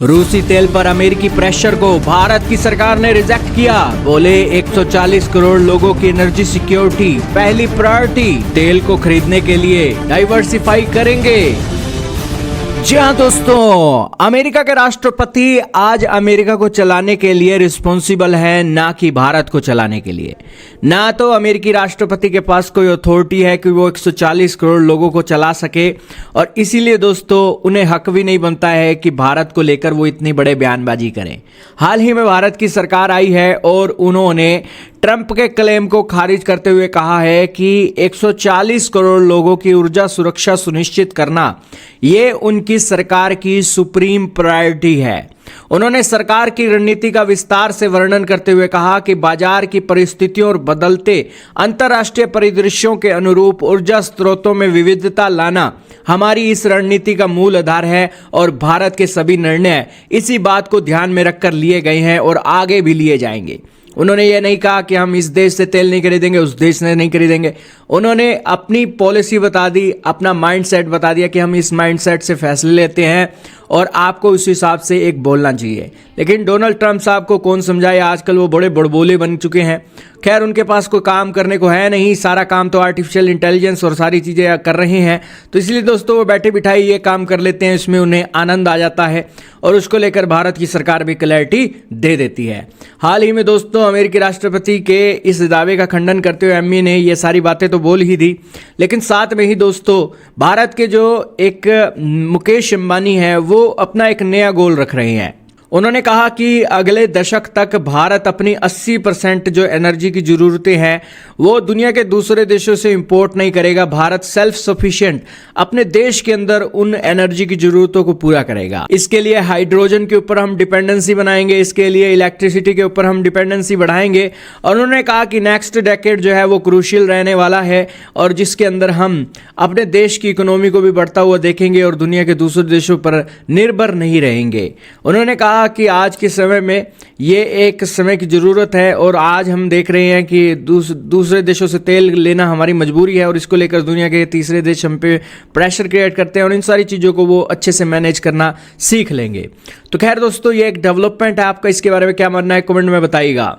रूसी तेल पर अमेरिकी प्रेशर को भारत की सरकार ने रिजेक्ट किया। बोले 140 करोड़ लोगों की एनर्जी सिक्योरिटी पहली प्रायोरिटी, तेल को खरीदने के लिए डाइवर्सिफाई करेंगे। जी हाँ दोस्तों, अमेरिका के राष्ट्रपति आज अमेरिका को चलाने के लिए रिस्पॉन्सिबल है, ना कि भारत को चलाने के लिए। ना तो अमेरिकी राष्ट्रपति के पास कोई अथॉरिटी है कि वो 140 करोड़ लोगों को चला सके, और इसीलिए दोस्तों उन्हें हक भी नहीं बनता है कि भारत को लेकर वो इतनी बड़े बयानबाजी करें। हाल ही में भारत की सरकार आई है और उन्होंने ट्रंप के क्लेम को खारिज करते हुए कहा है कि 140 करोड़ लोगों की ऊर्जा सुरक्षा सुनिश्चित करना ये उनकी सरकार की सुप्रीम प्रायोरिटी है। उन्होंने सरकार की रणनीति का विस्तार से वर्णन करते हुए कहा कि बाजार की परिस्थितियों और बदलते अंतर्राष्ट्रीय परिदृश्यों के अनुरूप ऊर्जा स्रोतों में विविधता लाना हमारी इस रणनीति का मूल आधार है और भारत के सभी निर्णय इसी बात को ध्यान में रखकर लिए गए हैं और आगे भी लिए जाएंगे। उन्होंने ये नहीं कहा कि हम इस देश से तेल नहीं खरीदेंगे, उस देश से नहीं खरीदेंगे। उन्होंने अपनी पॉलिसी बता दी, अपना माइंडसेट बता दिया कि हम इस माइंडसेट से फैसले लेते हैं और आपको उस हिसाब से एक बोलना चाहिए। लेकिन डोनाल्ड ट्रंप साहब को कौन समझाए, आजकल वो बड़े बड़बोले बन चुके हैं। खैर, उनके पास कोई काम करने को है नहीं, सारा काम तो आर्टिफिशियल इंटेलिजेंस और सारी चीज़ें कर रहे हैं। तो इसलिए दोस्तों वो बैठे बिठाई ये काम कर लेते हैं, इसमें उन्हें आनंद आ जाता है और उसको लेकर भारत की सरकार भी क्लैरिटी दे देती है। हाल ही में दोस्तों अमेरिकी राष्ट्रपति के इस दावे का खंडन करते हुए एमी ने ये सारी बातें तो बोल ही दी, लेकिन साथ में ही दोस्तों भारत के जो एक मुकेश अंबानी है वो अपना एक नया गोल रख रहे हैं। उन्होंने कहा कि अगले दशक तक भारत अपनी 80% जो एनर्जी की ज़रूरतें हैं वो दुनिया के दूसरे देशों से इंपोर्ट नहीं करेगा। भारत सेल्फ सफिशिएंट अपने देश के अंदर उन एनर्जी की ज़रूरतों को पूरा करेगा। इसके लिए हाइड्रोजन के ऊपर हम डिपेंडेंसी बनाएंगे, इसके लिए इलेक्ट्रिसिटी के ऊपर हम डिपेंडेंसी बढ़ाएंगे। और उन्होंने कहा कि नेक्स्ट डेकेड जो है वो क्रूशियल रहने वाला है और जिसके अंदर हम अपने देश की इकोनॉमी को भी बढ़ता हुआ देखेंगे और दुनिया के दूसरे देशों पर निर्भर नहीं रहेंगे। उन्होंने कहा कि आज के समय में ये एक समय की ज़रूरत है और आज हम देख रहे हैं कि दूसरे देशों से तेल लेना हमारी मजबूरी है और इसको लेकर दुनिया के तीसरे देश हम पे प्रेशर क्रिएट करते हैं और इन सारी चीज़ों को वो अच्छे से मैनेज करना सीख लेंगे। तो खैर दोस्तों, ये एक डेवलपमेंट है, आपका इसके बारे में क्या मानना है कमेंट में बताइएगा।